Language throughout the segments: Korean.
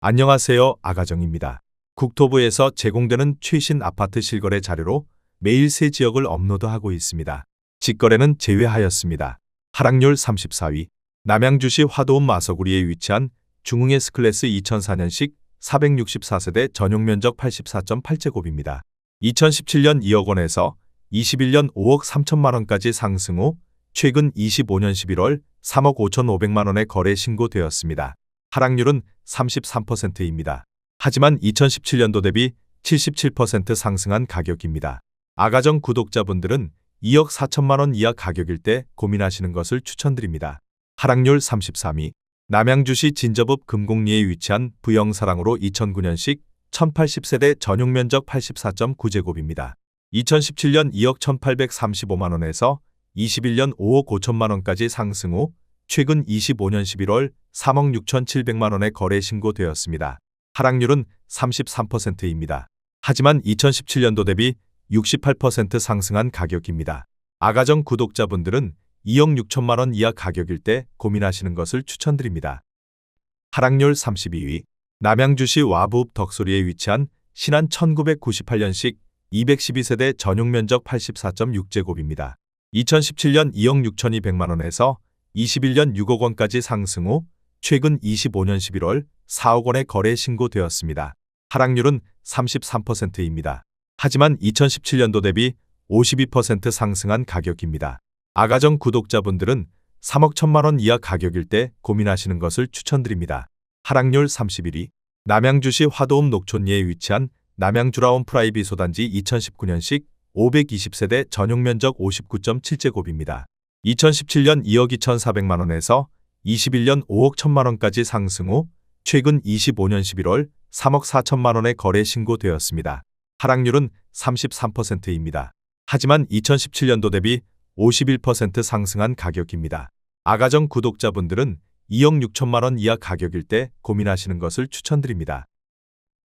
안녕하세요. 아가정입니다. 국토부에서 제공되는 최신 아파트 실거래 자료로 매일 새 지역을 업로드하고 있습니다. 직거래는 제외하였습니다. 하락률 34위. 남양주시 화도읍 마서구리에 위치한 중흥 S클래스 2004년식 464세대 전용면적 84.8제곱입니다. 2017년 2억 원에서 21년 5억 3천만 원까지 상승 후 최근 25년 11월 3억 5,500만 원에 거래 신고되었습니다. 하락률은 33%입니다. 하지만 2017년도 대비 77% 상승한 가격입니다. 아가정 구독자분들은 2억 4천만 원 이하 가격일 때 고민하시는 것을 추천드립니다. 하락률 33위. 남양주시 진저읍 금곡리에 위치한 부영사랑으로 2009년식 1080세대 전용면적 84.9제곱입니다. 2017년 2억 1835만 원에서 21년 5억 5천만 원까지 상승 후 최근 25년 11월 3억 6,700만 원에 거래 신고되었습니다. 하락률은 33%입니다. 하지만 2017년도 대비 68% 상승한 가격입니다. 아가정 구독자분들은 2억 6천만 원 이하 가격일 때 고민하시는 것을 추천드립니다. 하락률 32위. 남양주시 와부읍 덕소리에 위치한 신안 1998년식 212세대 전용면적 84.6제곱입니다. 2017년 2억 6,200만 원에서 21년 6억 원까지 상승 후 최근 25년 11월 4억 원에 거래 신고되었습니다. 하락률은 33%입니다. 하지만 2017년도 대비 52% 상승한 가격입니다. 아가정 구독자분들은 3억 1천만 원 이하 가격일 때 고민하시는 것을 추천드립니다. 하락률 31위. 남양주시 화도읍 녹촌리에 위치한 남양주라온 프라이빗 소단지 2019년식 520세대 전용면적 59.7제곱입니다. 2017년 2억 2,400만 원에서 21년 5억 1천만 원까지 상승 후 최근 25년 11월 3억 4천만 원에 거래 신고되었습니다. 하락률은 33%입니다. 하지만 2017년도 대비 51% 상승한 가격입니다. 아가정 구독자분들은 2억 6천만 원 이하 가격일 때 고민하시는 것을 추천드립니다.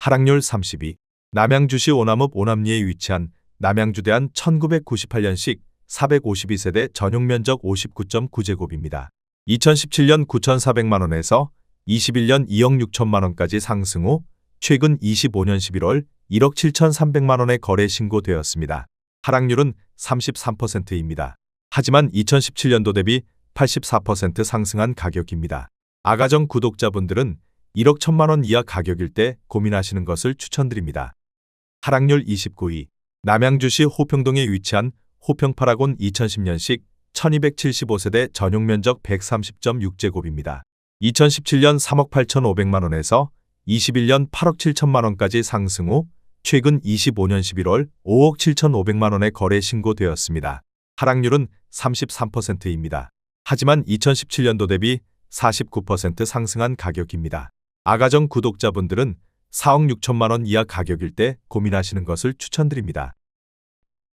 하락률 30위. 남양주시 오남읍 오남리에 위치한 남양주대한 1998년식 452세대 전용면적 59.9제곱입니다. 2017년 9,400만 원에서 21년 2억 6천만 원까지 상승 후 최근 25년 11월 1억 7,300만 원에 거래 신고되었습니다. 하락률은 33%입니다. 하지만 2017년도 대비 84% 상승한 가격입니다. 아가정 구독자분들은 1억 1천만 원 이하 가격일 때 고민하시는 것을 추천드립니다. 하락률 29위. 남양주시 호평동에 위치한 호평파라곤 2010년식 1275세대 전용면적 130.6제곱입니다. 2017년 3억 8,500만 원에서 21년 8억 7천만 원까지 상승 후 최근 25년 11월 5억 7,500만 원에 거래 신고되었습니다. 하락률은 33%입니다. 하지만 2017년도 대비 49% 상승한 가격입니다. 아가정 구독자분들은 4억 6천만 원 이하 가격일 때 고민하시는 것을 추천드립니다.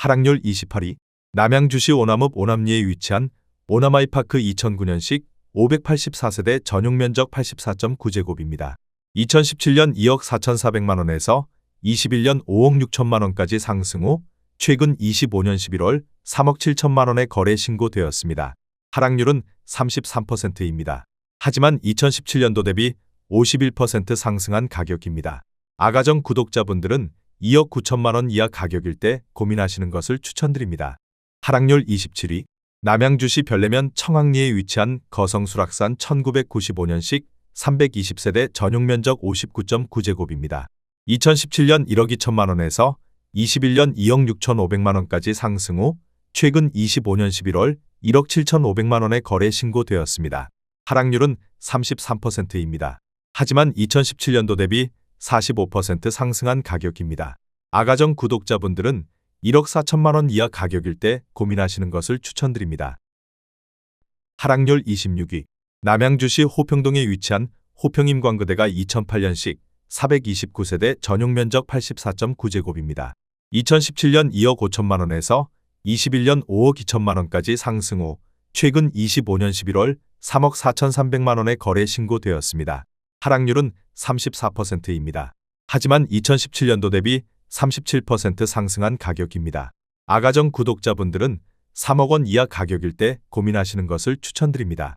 하락률 28위. 남양주시 오남읍 오남리에 위치한 오남아이파크 2009년식 584세대 전용면적 84.9제곱입니다. 2017년 2억 4,400만 원에서 21년 5억 6천만 원까지 상승 후 최근 25년 11월 3억 7천만 원에 거래 신고되었습니다. 하락률은 33%입니다. 하지만 2017년도 대비 51% 상승한 가격입니다. 아가정 구독자분들은 2억 9천만 원 이하 가격일 때 고민하시는 것을 추천드립니다. 하락률 27위. 남양주시 별내면 청학리에 위치한 거성수락산 1995년식 320세대 전용면적 59.9제곱입니다. 2017년 1억 2천만 원에서 21년 2억 6,500만 원까지 상승 후 최근 25년 11월 1억 7,500만 원에 거래 신고되었습니다. 하락률은 33%입니다. 하지만 2017년도 대비 45% 상승한 가격입니다. 아가정 구독자분들은 1억 4천만 원 이하 가격일 때 고민하시는 것을 추천드립니다. 하락률 26위. 남양주시 호평동에 위치한 호평임광그대가 2008년식 429세대 전용면적 84.9제곱입니다. 2017년 2억 5천만 원에서 21년 5억 2천만 원까지 상승 후 최근 25년 11월 3억 4,300만 원에 거래 신고되었습니다. 하락률은 34%입니다. 하지만 2017년도 대비 37% 상승한 가격입니다. 아가정 구독자분들은 3억 원 이하 가격일 때 고민하시는 것을 추천드립니다.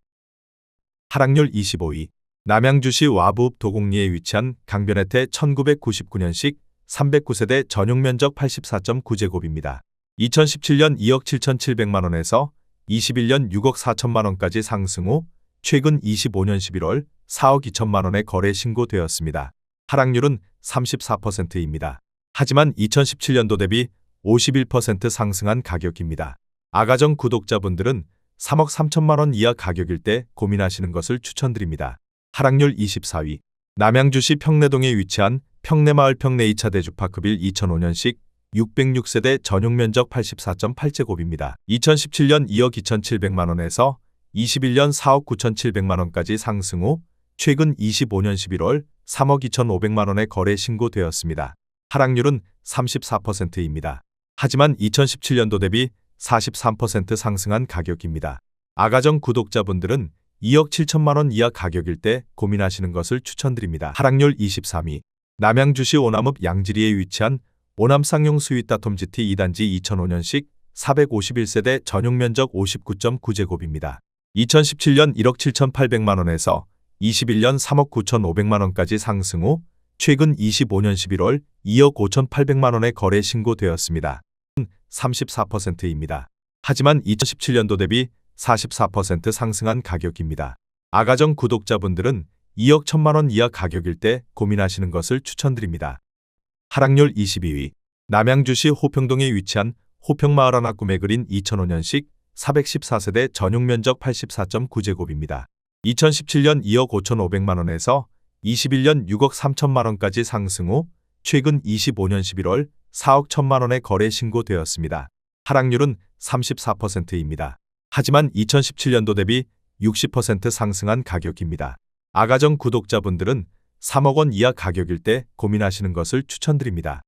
하락률 25위. 남양주시 와부읍 도곡리에 위치한 강변혜태 1999년식 309세대 전용 면적 84.9제곱입니다. 2017년 2억 7,700만 원에서 21년 6억 4천만 원까지 상승 후 최근 25년 11월 4억 2천만 원에 거래 신고되었습니다. 하락률은 34%입니다. 하지만 2017년도 대비 51% 상승한 가격입니다. 아가정 구독자분들은 3억 3천만 원 이하 가격일 때 고민하시는 것을 추천드립니다. 하락률 24위. 남양주시 평내동에 위치한 평내마을 평내 2차 대주파크빌 2005년식 606세대 전용 면적 84.8제곱입니다. 2017년 2억 2,700만 원에서 21년 4억 9,700만 원까지 상승 후 최근 25년 11월 3억 2,500만 원에 거래 신고되었습니다. 하락률은 34%입니다. 하지만 2017년도 대비 43% 상승한 가격입니다. 아가정 구독자분들은 2억 7천만 원 이하 가격일 때 고민하시는 것을 추천드립니다. 하락률 23위. 남양주시 오남읍 양지리에 위치한 오남 쌍용 스윗다톰 GT 2단지 2005년식 451세대 전용 면적 59.9제곱입니다. 2017년 1억 7,800만 원에서 21년 3억 9,500만 원까지 상승 후 최근 25년 11월 2억 5,800만 원에 거래 신고되었습니다. 34%입니다. 하지만 2017년도 대비 44% 상승한 가격입니다. 아가정 구독자분들은 2억 1천만 원 이하 가격일 때 고민하시는 것을 추천드립니다. 하락률 22위. 남양주시 호평동에 위치한 호평마을 하나 꿈에 그린 2005년식 414세대 전용 면적 84.9제곱입니다. 2017년 2억 5,500만 원에서 21년 6억 3천만 원까지 상승 후 최근 25년 11월 4억 1천만 원에 거래 신고되었습니다. 하락률은 34%입니다. 하지만 2017년도 대비 60% 상승한 가격입니다. 아가정 구독자분들은 3억 원 이하 가격일 때 고민하시는 것을 추천드립니다.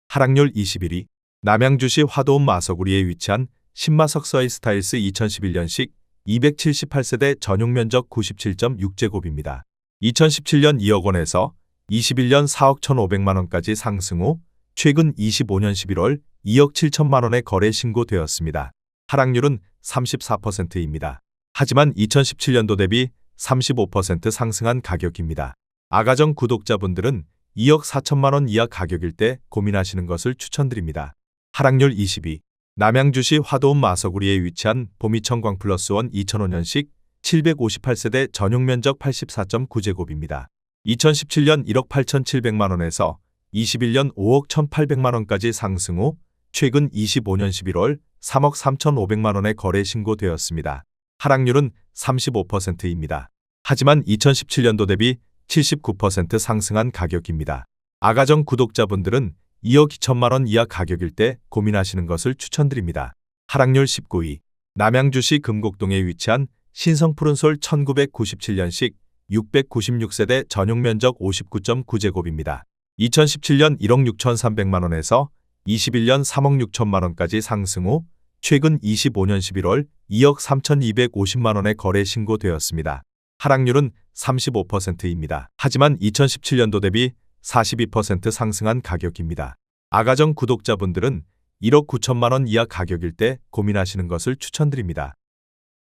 하락률 21위. 남양주시 화도읍 마서구리에 위치한 신마석 서이스타일스 2011년식 278세대 전용 면적 97.6제곱입니다. 2017년 2억 원에서 21년 4억 1,500만 원까지 상승 후 최근 25년 11월 2억 7천만 원에 거래 신고되었습니다. 하락률은 34%입니다. 하지만 2017년도 대비 35% 상승한 가격입니다. 아가정 구독자분들은 2억 4천만 원 이하 가격일 때 고민하시는 것을 추천드립니다. 하락률 22. 남양주시 화도읍 마서구리에 위치한 보미청 광플러스원 2005년식 758세대 전용 면적 84.9제곱입니다. 2017년 1억 8,700만 원에서 21년 5억 1,800만 원까지 상승 후 최근 25년 11월 3억 3,500만 원에 거래 신고되었습니다. 하락률은 35%입니다. 하지만 2017년도 대비 79% 상승한 가격입니다. 아가정 구독자분들은 2억 2천만 원 이하 가격일 때 고민하시는 것을 추천드립니다. 하락률 19위. 남양주시 금곡동에 위치한 신성푸른솔 1997년식 696세대 전용 면적 59.9제곱입니다. 2017년 1억 6,300만 원에서 21년 3억 6천만 원까지 상승 후 최근 25년 11월 2억 3,250만 원에 거래 신고되었습니다. 하락률은 35%입니다. 하지만 2017년도 대비 42% 상승한 가격입니다. 아가정 구독자분들은 1억 9천만 원 이하 가격일 때 고민하시는 것을 추천드립니다.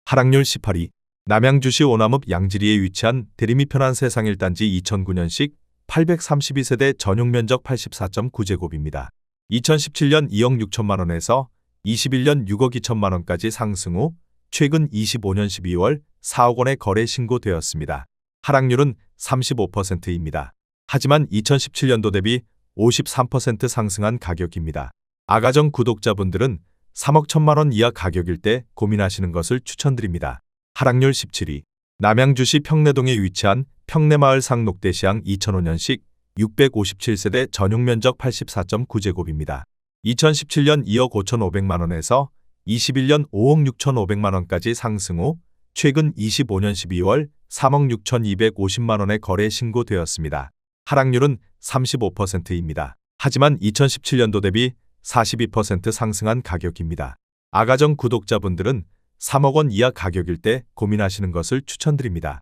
하락률 18위. 남양주시 오남읍 양지리에 위치한 대림이 편한 세상 1단지 2009년식 832세대 전용 면적 84.9제곱입니다. 2017년 2억 6천만 원에서 21년 6억 2천만 원까지 상승 후 최근 25년 12월 4억 원에 거래 신고되었습니다. 하락률은 35%입니다. 하지만 2017년도 대비 53% 상승한 가격입니다. 아가정 구독자분들은 3억 1천만 원 이하 가격일 때 고민하시는 것을 추천드립니다. 하락률 17위. 남양주시 평내동에 위치한 평내마을 상록대시양 2005년식 657세대 전용 면적 84.9제곱입니다. 2017년 2억 5,500만 원에서 21년 5억 6,500만 원까지 상승 후 최근 25년 12월 3억 6,250만 원에 거래 신고되었습니다. 하락률은 35%입니다. 하지만 2017년도 대비 42% 상승한 가격입니다. 아가정 구독자분들은 3억 원 이하 가격일 때 고민하시는 것을 추천드립니다.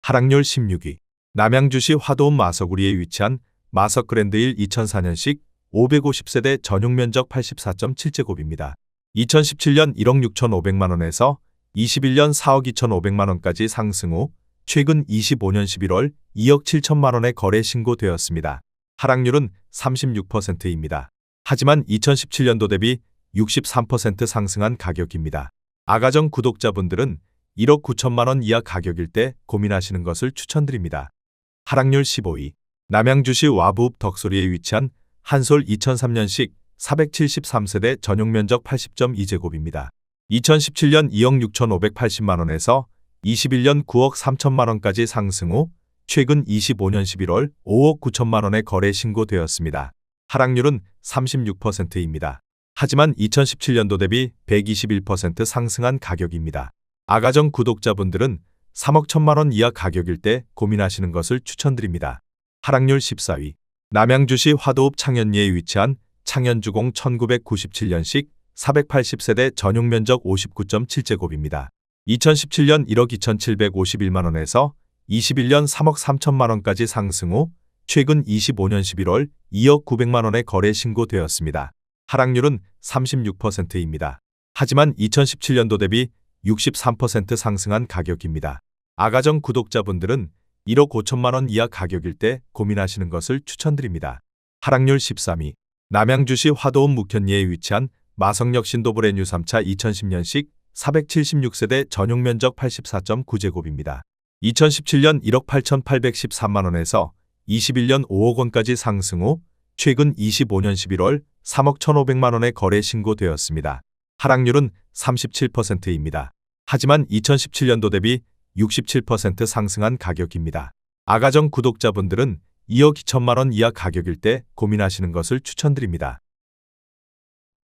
하락률 16위. 남양주시 화도읍 마서구리에 위치한 마석그랜드힐 2004년식 550세대 전용 면적 84.7제곱입니다. 2017년 1억 6,500만 원에서 21년 4억 2,500만 원까지 상승 후 최근 25년 11월 2억 7천만 원의 거래 신고되었습니다. 하락률은 36%입니다. 하지만 2017년도 대비 63% 상승한 가격입니다. 아가정 구독자분들은 1억 9천만 원 이하 가격일 때 고민하시는 것을 추천드립니다. 하락률 15위. 남양주시 와부읍 덕소리에 위치한 한솔 2003년식 473세대 전용 면적 80.2제곱입니다. 2017년 2억 6,580만 원에서 21년 9억 3천만 원까지 상승 후 최근 25년 11월 5억 9천만 원의 거래 신고되었습니다. 하락률은 36%입니다. 하지만 2017년도 대비 121% 상승한 가격입니다. 아가정 구독자분들은 3억 1천만 원 이하 가격일 때 고민하시는 것을 추천드립니다. 하락률 14위. 남양주시 화도읍 창현리에 위치한 창현주공 1997년식 480세대 전용 면적 59.7제곱입니다. 2017년 1억 2,751만 원에서 21년 3억 3천만 원까지 상승 후 최근 25년 11월 2억 900만 원의 거래 신고되었습니다. 하락률은 36%입니다. 하지만 2017년도 대비 63% 상승한 가격입니다. 아가정 구독자분들은 1억 5천만 원 이하 가격일 때 고민하시는 것을 추천드립니다. 하락률 13위. 남양주시 화도읍 묵현리에 위치한 마성역 신도브레뉴 3차 2010년식 476세대 전용 면적 84.9제곱입니다. 2017년 1억 8,813만 원에서 21년 5억 원까지 상승 후 최근 25년 11월 3억 1,500만 원의 거래 신고되었습니다. 하락률은 37%입니다. 하지만 2017년도 대비 67% 상승한 가격입니다. 아가정 구독자분들은 2억 2천만 원 이하 가격일 때 고민하시는 것을 추천드립니다.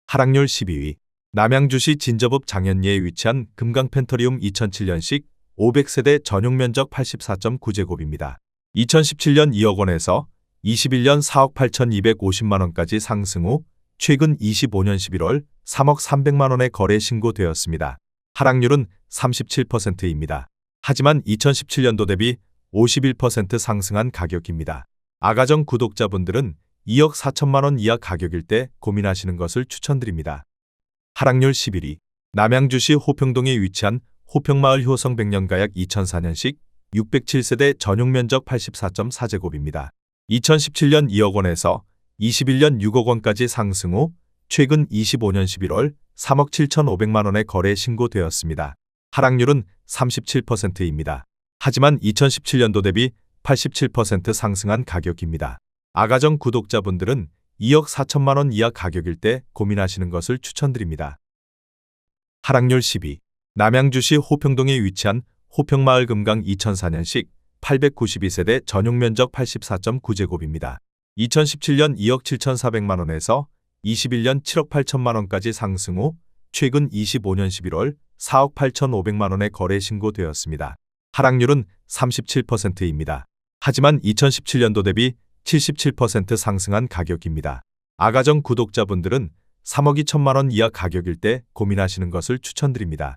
하락률 12위. 남양주시 진접읍 장현리에 위치한 금강펜터리움 2007년식 500세대 전용 면적 84.9제곱입니다. 2017년 2억 원에서 21년 4억 8,250만 원까지 상승 후 최근 25년 11월 3억 300만 원의 거래 신고되었습니다. 하락률은 37%입니다. 하지만 2017년도 대비 51% 상승한 가격입니다. 아가정 구독자분들은 2억 4천만 원 이하 가격일 때 고민하시는 것을 추천드립니다. 하락률 11위. 남양주시 호평동에 위치한 호평마을 효성 100년가약 2004년식 607세대 전용 면적 84.4제곱입니다. 2017년 2억 원에서 21년 6억 원까지 상승 후 최근 25년 11월 3억 7,500만 원의 거래 신고되었습니다. 하락률은 37%입니다. 하지만 2017년도 대비 87% 상승한 가격입니다. 아가정 구독자분들은 2억 4천만 원 이하 가격일 때 고민하시는 것을 추천드립니다. 하락률 10위. 남양주시 호평동에 위치한 호평마을 금강 2004년식 892세대 전용 면적 84.9제곱입니다. 2017년 2억 7,400만 원에서 21년 7억 8천만 원까지 상승 후 최근 25년 11월 4억 8,500만 원의 거래 신고되었습니다. 하락률은 37%입니다. 하지만 2017년도 대비 77% 상승한 가격입니다. 아가정 구독자분들은 3억 2천만 원 이하 가격일 때 고민하시는 것을 추천드립니다.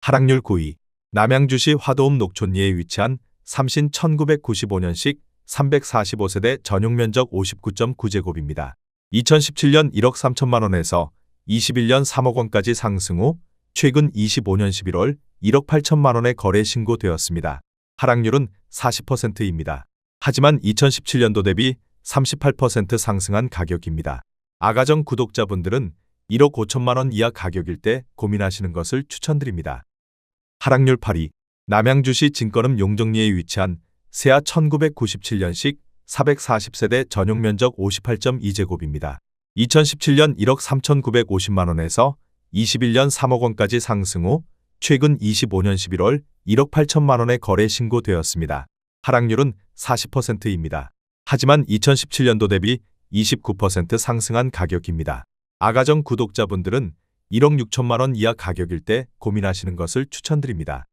하락률 9위. 남양주시 화도읍 녹촌리에 위치한 삼신 1995년식 345세대 전용 면적 59.9제곱입니다. 2017년 1억 3천만 원에서 21년 3억 원까지 상승 후 최근 25년 11월 1억 8천만 원의 거래 신고되었습니다. 하락률은 40%입니다. 하지만 2017년도 대비 38% 상승한 가격입니다. 아가정 구독자분들은 1억 5천만 원 이하 가격일 때 고민하시는 것을 추천드립니다. 하락률 8위. 남양주시 진건읍 용정리에 위치한 세아 1997년식 440세대 전용 면적 58.2제곱입니다. 2017년 1억 3,950만 원에서 21년 3억 원까지 상승 후 최근 25년 11월 1억 8천만 원의 거래 신고되었습니다. 하락률은 40%입니다. 하지만 2017년도 대비 29% 상승한 가격입니다. 아가정 구독자분들은 1억 6천만 원 이하 가격일 때 고민하시는 것을 추천드립니다.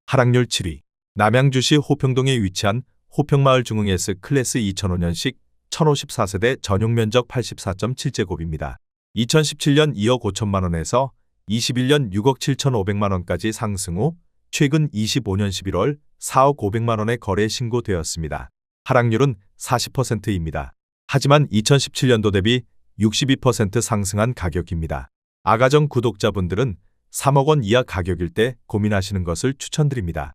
하락률 7위. 남양주시 호평동에 위치한 호평마을 중흥 S 클래스 2005년식 1054세대 전용 면적 84.7제곱입니다. 2017년 2억 5천만 원에서 21년 6억 7,500만 원까지 상승 후 최근 25년 11월 4억 500만 원의 거래 신고되었습니다. 하락률은 40%입니다. 하지만 2017년도 대비 62% 상승한 가격입니다. 아가정 구독자분들은 3억 원 이하 가격일 때 고민하시는 것을 추천드립니다.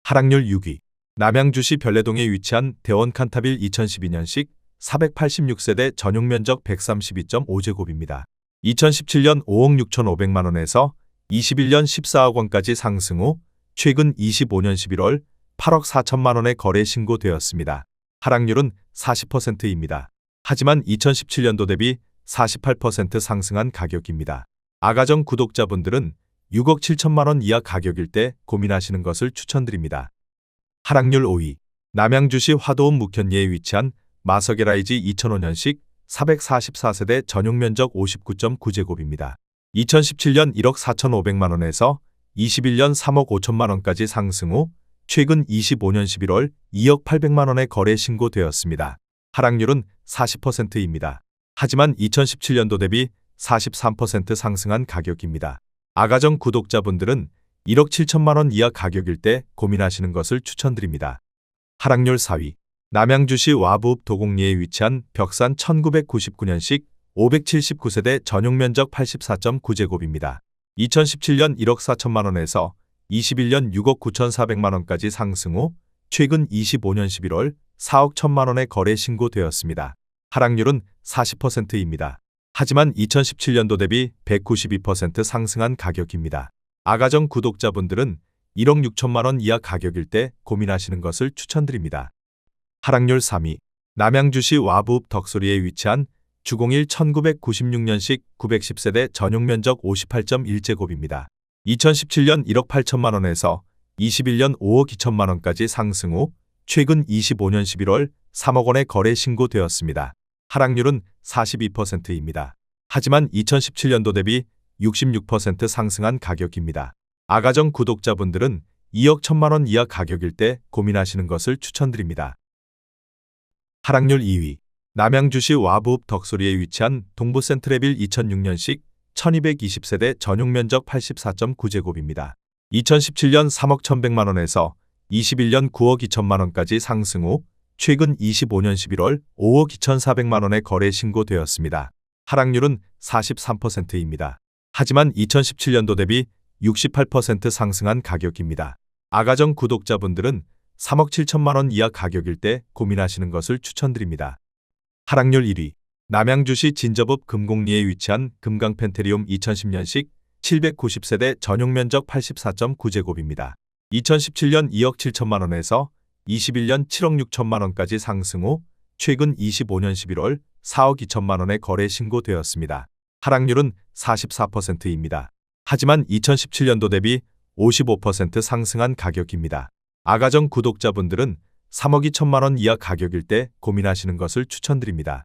하락률 6위. 남양주시 별내동에 위치한 대원 칸타빌 2012년식 486세대 전용 면적 132.5제곱입니다. 2017년 5억 6,500만 원에서 21년 14억 원까지 상승 후 최근 25년 11월 8억 4천만 원에 거래 신고되었습니다. 하락률은 40%입니다. 하지만 2017년도 대비 48% 상승한 가격입니다. 아가정 구독자분들은 6억 7천만 원 이하 가격일 때 고민하시는 것을 추천드립니다. 하락률 5위. 남양주시 화도읍 묵현리에 위치한 마서게라이지 2005년식 444세대 전용 면적 59.9제곱입니다. 2017년 1억 4,500만 원에서 21년 3억 5천만 원까지 상승 후 최근 25년 11월 2억 800만 원에 거래 신고되었습니다. 하락률은 40%입니다. 하지만 2017년도 대비 43% 상승한 가격입니다. 아가정 구독자분들은 1억 7천만 원 이하 가격일 때 고민하시는 것을 추천드립니다. 하락률 4위. 남양주시 와부읍 도곡리에 위치한 벽산 1999년식 579세대 전용 면적 84.9제곱입니다. 2017년 1억 4천만 원에서 21년 6억 9,400만 원까지 상승 후 최근 25년 11월 4억 1천만 원에 거래 신고되었습니다. 하락률은 40%입니다. 하지만 2017년도 대비 192% 상승한 가격입니다. 아가정 구독자분들은 1억 6천만 원 이하 가격일 때 고민하시는 것을 추천드립니다. 하락률 3위. 남양주시 와부읍 덕소리에 위치한 주공일 1996년식 910세대 전용 면적 58.1제곱입니다. 2017년 1억 8천만 원에서 21년 5억 2천만 원까지 상승 후 최근 25년 11월 3억 원에 거래 신고되었습니다. 하락률은 42%입니다. 하지만 2017년도 대비 66% 상승한 가격입니다. 아가정 구독자분들은 2억 1천만 원 이하 가격일 때 고민하시는 것을 추천드립니다. 하락률 2위. 남양주시 와부읍 덕소리에 위치한 동부센트레빌 2006년식 1220세대 전용 면적 84.9제곱입니다. 2017년 3억 1,100만 원에서 21년 9억 2천만 원까지 상승 후 최근 25년 11월 5억 2,400만 원에 거래 신고되었습니다. 하락률은 43%입니다. 하지만 2017년도 대비 68% 상승한 가격입니다. 아가정 구독자분들은 3억 7천만 원 이하 가격일 때 고민하시는 것을 추천드립니다. 하락률 1위. 남양주시 진접읍 금곡리에 위치한 금강펜테리움 2010년식 790세대 전용 면적 84.9제곱입니다. 2017년 2억 7천만 원에서 21년 7억 6천만 원까지 상승 후 최근 25년 11월 4억 2천만 원에 거래 신고되었습니다. 하락률은 44%입니다. 하지만 2017년도 대비 55% 상승한 가격입니다. 아가정 구독자분들은 3억 2천만 원 이하 가격일 때 고민하시는 것을 추천드립니다.